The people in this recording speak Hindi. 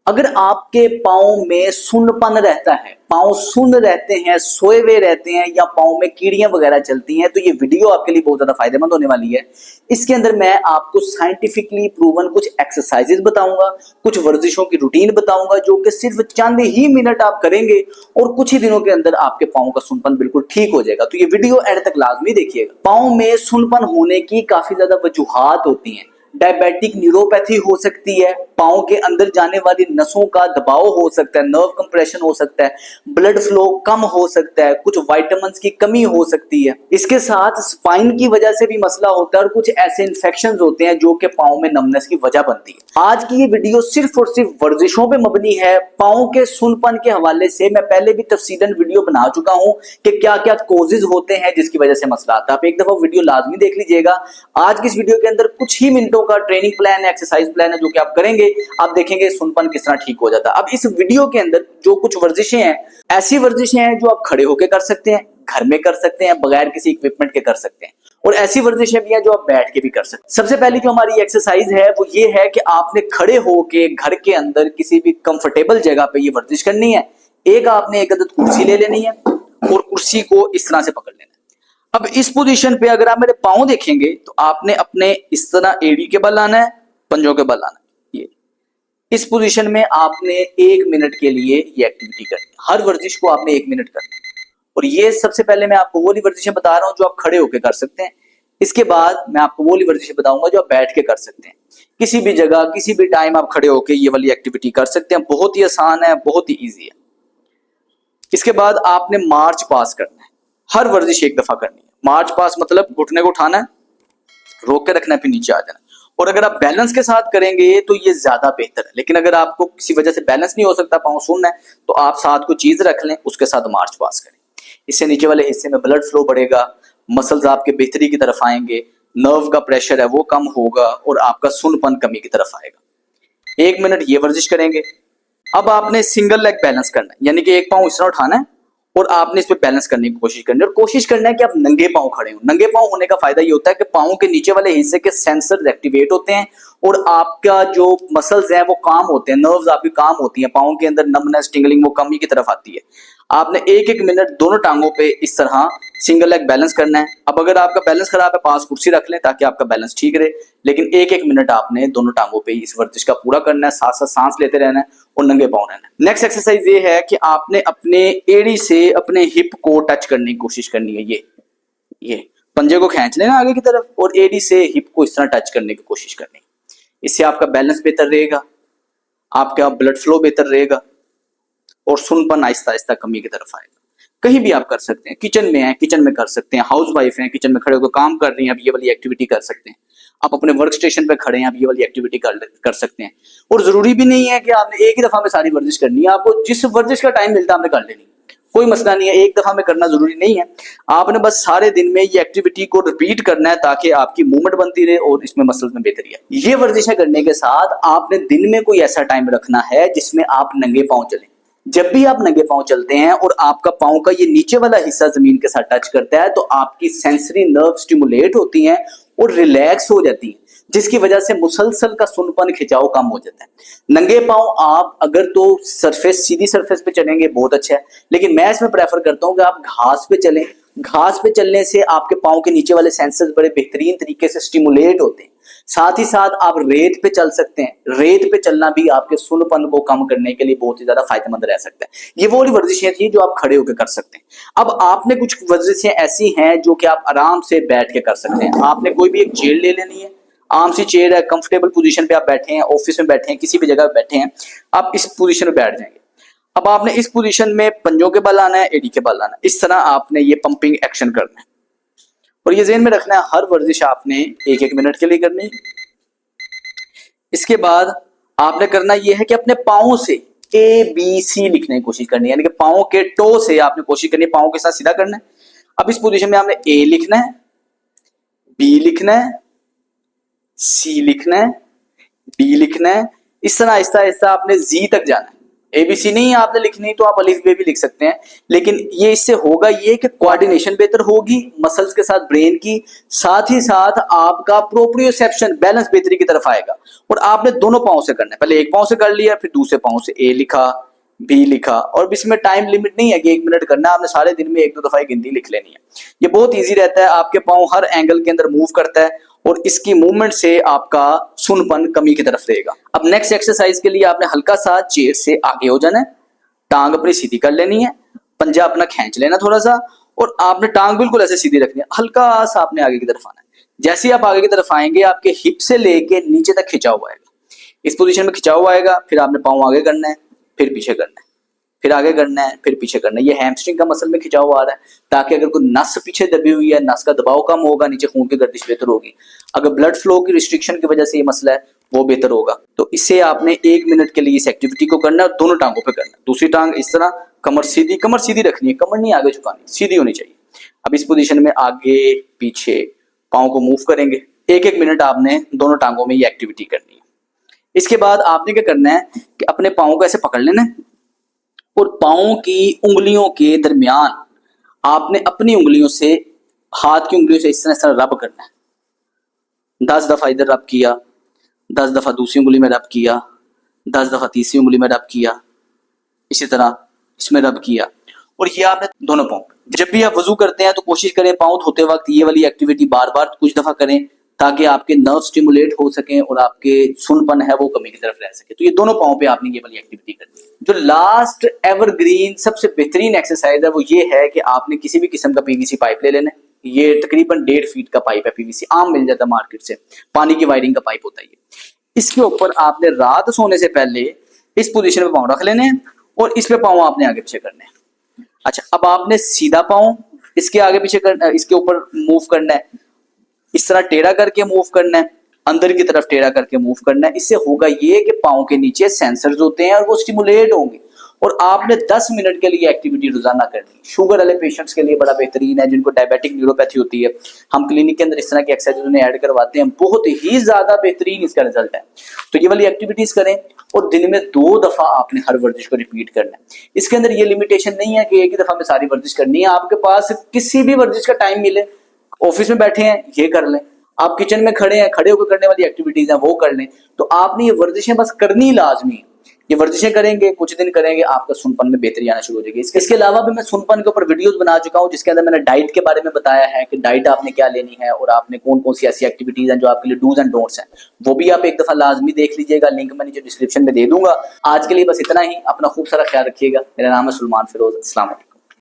अगर आपके पाँव में सुन्नपन रहता है, पाँव सुन्न रहते हैं, सोए हुए रहते हैं या पाँव में कीड़ियां वगैरह चलती हैं, तो ये वीडियो आपके लिए बहुत ज्यादा फायदेमंद होने वाली है। इसके अंदर मैं आपको साइंटिफिकली प्रूवन कुछ एक्सरसाइजेस बताऊंगा, कुछ वर्जिशों की रूटीन बताऊंगा जो कि सिर्फ चंद ही मिनट आप करेंगे और कुछ ही दिनों के अंदर आपके पाँव का सुन्नपन बिल्कुल ठीक हो जाएगा। तो ये वीडियो एंड तक लाजमी देखिएगा। पाँव में सुन्नपन होने की काफी ज्यादा वजूहात होती हैं। डायबिटिक न्यूरोपैथी हो सकती है, पाँव के अंदर जाने वाली नसों का दबाव हो सकता है, नर्व कंप्रेशन हो सकता है, ब्लड फ्लो कम हो सकता है, कुछ विटामिन्स की कमी हो सकती है। इसके साथ स्पाइन की वजह से भी मसला होता है और कुछ ऐसे इन्फेक्शंस होते हैं जो कि पाँव में नमनेस की वजह बनती है। आज की ये वीडियो सिर्फ और सिर्फ वर्जिशों पे मबनी है। पाँव के सुन्नपन के हवाले से मैं पहले भी तफसीलन वीडियो बना चुका हूं कि क्या क्या कॉजेज होते हैं जिसकी वजह से मसला आता है। आप एक दफा वीडियो लाजमी देख लीजिएगा। आज की इस वीडियो के अंदर कुछ ही मिनटों का ट्रेनिंग प्लान है, एक्सरसाइज प्लान है जो कि आप करेंगे, आप देखेंगे सुन्नपन किस तरह ठीक हो जाता है। अब इस वीडियो के अंदर जो कुछ वर्जिशें हैं, ऐसी वर्जिशें हैं जो आप खड़े होकर कर सकते हैं, घर में कर सकते हैं, बगैर किसी इक्विपमेंट के कर सकते हैं, और ऐसी वर्जिशें भी हैं जो आप बैठ के भी कर सकते हैं। सबसे पहली जो हमारी एक्सरसाइज है वो ये है कि आपने खड़े होके घर के अंदर किसी भी कंफर्टेबल जगह पे ये वर्जिश करनी है। आपने एक अदद कुर्सी ले लेनी है और कुर्सी को इस तरह से पकड़ लेना है। अब इस पोजीशन पे अगर आप मेरे पाँव देखेंगे तो आपने अपने इस तरह एड़ी के बल आना है, पंजों के बल आना है। ये इस पोजीशन में आपने 1 मिनट के लिए ये एक्टिविटी करनी है। हर वर्जिश को आपने 1 मिनट करना है। और ये सबसे पहले मैं आपको वो वाली वर्जिशें बता रहा हूं जो आप खड़े होकर कर सकते हैं। इसके बाद मैं आपको वो वाली वर्जिशें बताऊंगा जो आप बैठ के कर सकते हैं। किसी भी जगह किसी भी टाइम आप खड़े होकर ये वाली एक्टिविटी कर सकते हैं। बहुत ही आसान है, बहुत ही ईजी है। इसके बाद आपने मार्च पास करना है। हर वर्जिश एक दफा करनी है। मार्च पास मतलब घुटने को उठाना है, रोक के रखना है, फिर नीचे आ जाना। और अगर आप बैलेंस के साथ करेंगे तो ये ज्यादा बेहतर है। लेकिन अगर आपको किसी वजह से बैलेंस नहीं हो सकता, पाँव सुन्न है, तो आप साथ को चीज रख लें, उसके साथ मार्च पास करें। इससे नीचे वाले हिस्से में ब्लड फ्लो बढ़ेगा, मसल्स आपके बेहतरी की तरफ आएंगे, नर्व का प्रेशर है वो कम होगा और आपका सुन्नपन कमी की तरफ आएगा। 1 मिनट ये वर्जिश करेंगे। अब आपने सिंगल लेग बैलेंस करना है, यानी कि एक पाँव इस तरह उठाना है और आपने इस पे बैलेंस करने की कोशिश करनी है। और कोशिश करना है कि आप नंगे पाँव खड़े हो। नंगे पाँव होने का फायदा ये होता है कि पाँव के नीचे वाले हिस्से के सेंसर्स एक्टिवेट होते हैं और आपका जो मसल्स है वो काम होते हैं, नर्व्स आपकी काम होती हैं, पाँव के अंदर नमनेस टिंगलिंग वो कमी की तरफ आती है। आपने 1-1 मिनट दोनों टांगों पे इस तरह सिंगल लेग बैलेंस करना है। अब अगर आपका बैलेंस खराब है, पास कुर्सी रख लें ताकि आपका बैलेंस ठीक रहे। लेकिन 1-1 मिनट आपने दोनों टांगों पे इस वर्जिश का पूरा करना है, साथ साथ सांस लेते रहना है और नंगे पाँव रहना है। नेक्स्ट एक्सरसाइज ये है कि आपने अपने एड़ी से अपने हिप को टच करने की कोशिश करनी है। ये पंजे को खींच लेना आगे की तरफ और एड़ी से हिप को इस तरह टच करने की कोशिश करनी है। इससे आपका बैलेंस बेहतर रहेगा, आपका ब्लड फ्लो बेहतर रहेगा और सुन्नपन आहिस्ता आहिस्ता कमी की तरफ आएगा। कहीं भी आप कर सकते हैं, किचन में है किचन में कर सकते हैं, हाउस वाइफ हैं किचन में खड़े होकर काम कर रही हैं, आप ये वाली एक्टिविटी कर सकते हैं। आप अपने वर्क स्टेशन पे खड़े हैं, आप ये वाली एक्टिविटी कर सकते हैं। और जरूरी भी नहीं है कि आपने एक ही दफा में सारी वर्जिश करनी है। आपको जिस वर्जिश का टाइम मिलता है आपने कर लेनी, कोई मसला नहीं है। एक दफा में करना जरूरी नहीं है। आपने बस सारे दिन में ये एक्टिविटी को रिपीट करना है ताकि आपकी मूवमेंट बनती रहे और इसमें मसल्स में बेहतरी है। ये वर्जिशें करने के साथ आपने दिन में कोई ऐसा टाइम रखना है जिसमें आप नंगे पाँव चलें। जब भी आप नंगे पाँव चलते हैं और आपका पाँव का ये नीचे वाला हिस्सा जमीन के साथ टच करता है तो आपकी सेंसरी नर्व स्टिमुलेट होती हैं और रिलैक्स हो जाती है, जिसकी वजह से मुसलसल का सुन्नपन खिंचाव कम हो जाता है। नंगे पाँव आप अगर तो सरफेस सीधी सरफेस पे चलेंगे बहुत अच्छा है, लेकिन मैं इसमें प्रेफर करता हूं कि आप घास पे चलें। घास पे चलने से आपके पाँव के नीचे वाले सेंसर्स बड़े बेहतरीन तरीके से स्टिमुलेट होते हैं। साथ ही साथ आप रेत पे चल सकते हैं। रेत पे चलना भी आपके सुन्नपन को कम करने के लिए बहुत ही ज्यादा फायदेमंद रह सकता है। ये वो वाली वर्जिशें थी जो आप खड़े होकर कर सकते हैं। अब आपने कुछ वर्जिशें ऐसी हैं जो कि आप आराम से बैठ के कर सकते हैं। आपने कोई भी एक चेयर ले लेनी है, आराम सी चेयर है, कंफर्टेबल पोजीशन पे आप बैठे हैं, ऑफिस में बैठे हैं, किसी भी जगह बैठे हैं, आप इस पोजीशन में बैठ जाएंगे। अब आपने इस पोजीशन में पंजों के बल आना है, एड़ी के बल आना है। इस तरह आपने ये पंपिंग एक्शन करना है और ये ज़हन में रखना है हर वर्जिश आपने 1-1 मिनट के लिए करनी है। इसके बाद आपने करना यह है कि अपने पाँव से ABC लिखने की कोशिश करनी है, यानी कि पाँव के टो से आपने कोशिश करनी है पाँव के साथ सीधा करना है। अब इस पोजीशन में आपने A लिखना है, B लिखना है, C लिखना है, D लिखना है। इस तरह आहिस्ता आहिस्ता आपने Z तक जाना है। ABC नहीं आपने लिखनी तो आप अलिफ बे भी लिख सकते हैं, लेकिन ये इससे होगा ये कि कोऑर्डिनेशन बेहतर होगी मसल्स के साथ ब्रेन की, साथ ही साथ आपका प्रोप्रियोसेप्शन बैलेंस बेहतरी की तरफ आएगा। और आपने दोनों पाँव से करना है, पहले एक पाँव से कर लिया, फिर दूसरे पाँव से ए लिखा, बी लिखा, और इसमें टाइम लिमिट नहीं है कि 1 मिनट करना है, आपने सारे दिन में 1-2 दफा गिनती लिख लेनी है। ये बहुत ईजी रहता है, आपके पाँव हर एंगल के अंदर मूव करता है और इसकी मूवमेंट से आपका सुनपन कमी की तरफ रहेगा। अब नेक्स्ट एक्सरसाइज के लिए आपने हल्का सा चेयर से आगे हो जाना है, टांग अपनी सीधी कर लेनी है, पंजा अपना खींच लेना थोड़ा सा, और आपने टांग बिल्कुल ऐसे सीधी रखनी है, हल्का सा आपने आगे की तरफ आना है। जैसे ही आप आगे की तरफ आएंगे आपके हिप से लेके नीचे तक खिंचा हुआ आएगा, इस पोजीशन में खिंचा हुआ आएगा, फिर आपने पाँव आगे करना है, फिर पीछे करना है, फिर आगे करना है, फिर पीछे करना है। ये हैमस्ट्रिंग का मसल में खिंचा हुआ आ रहा है, ताकि अगर कोई नस पीछे दबी हुई है, नस का दबाव कम होगा, नीचे खून की गर्दिश बेहतर होगी। अगर ब्लड फ्लो की रिस्ट्रिक्शन की वजह से ये मसला है वो बेहतर होगा। तो इससे आपने 1 मिनट के लिए इस एक्टिविटी को करना है और दोनों टांगों पे करना है। दूसरी टांग इस तरह, कमर सीधी रखनी है, कमर नहीं आगे झुकानी, सीधी होनी चाहिए। अब इस पोजीशन में आगे पीछे पाँव को मूव करेंगे, 1-1 मिनट आपने दोनों टांगों में ये एक्टिविटी करनी है। इसके बाद आपने क्या करना है कि अपने पाँव को ऐसे पकड़ लेना है और पाँव की उंगलियों के दरमियान आपने अपनी उंगलियों से, हाथ की उंगलियों से इस तरह रब करना है। 10 दफा इधर रब किया, 10 दफा दूसरी उंगली में रब किया, 10 दफा तीसरी उंगली में रब किया, इसी तरह इसमें रब किया। और ये आपने दोनों पाँव, जब भी आप वजू करते हैं तो कोशिश करें पाँव धोते वक्त ये वाली एक्टिविटी बार बार कुछ दफा करें, ताकि आपके नर्व स्टिमुलेट हो सकें और आपके सुनपन है वो कमी की तरफ रह सके। तो ये दोनों पाँव पे आपने ये वाली एक्टिविटी करनी है। जो लास्ट एवरग्रीन सबसे बेहतरीन एक्सरसाइज है वो ये है कि आपने किसी भी किस्म का पीवीसी पाइप ले लेना है। ये तकरीबन 1.5 फीट का पाइप है, पीवीसी आम मिल जाता है मार्केट से, पानी की वायरिंग का पाइप होता है ये। इसके ऊपर आपने रात सोने से पहले इस पोजीशन में पाँव रख लेने हैं और इस पे पाँव आपने आगे पीछे करने हैं। अच्छा, अब आपने सीधा पाँव इसके आगे पीछे करना, इसके ऊपर मूव करना है, इस तरह टेढ़ा करके मूव करना है, अंदर की तरफ टेढ़ा करके मूव करना है। इससे होगा ये कि पाँव के नीचे सेंसर्स होते हैं और वो स्टिमुलेट होंगे। और आपने 10 मिनट के लिए एक्टिविटी रोजाना करनी है। शुगर वाले पेशेंट्स के लिए बड़ा बेहतरीन है, जिनको डायबिटिक न्यूरोपैथी होती है, हम क्लिनिक के अंदर इस तरह की एक्सरसाइज उन्हें ऐड करवाते हैं, बहुत ही ज्यादा बेहतरीन इसका रिजल्ट है। तो ये वाली एक्टिविटीज करें और दिन में 2 दफा आपने हर वर्जिश को रिपीट करना है। इसके अंदर ये लिमिटेशन नहीं है कि एक ही दफा में सारी वर्जिश करनी है, आपके पास किसी भी वर्जिश का टाइम मिले, ऑफिस में बैठे हैं ये कर लें, आप किचन में खड़े हैं, खड़े होकर करने वाली एक्टिविटीज हैं वो कर लें। तो आपने ये वर्जिशें बस करनी लाजमी है। ये वर्जिशें करेंगे, कुछ दिन करेंगे, आपका सुनपन में बेहतरी आना शुरू हो जाएगी। इसके अलावा भी मैं सुनपन के ऊपर वीडियोस बना चुका हूं, जिसके अंदर मैंने डाइट के बारे में बताया है कि डाइट आपने क्या लेनी है और आपने कौन कौन सी ऐसी एक्टिविटीज हैं जो आपके लिए डूज एंड डोंट्स हैं, वो भी आप एक दफा लाजमी देख लीजिएगा। लिंक मैं नीचे डिस्क्रिप्शन में दे दूंगा। आज के लिए बस इतना ही। अपना खूब सारा ख्याल रखिएगा। मेरा नाम है सुलेमान फिरोज। अस्सलाम वालेकुम।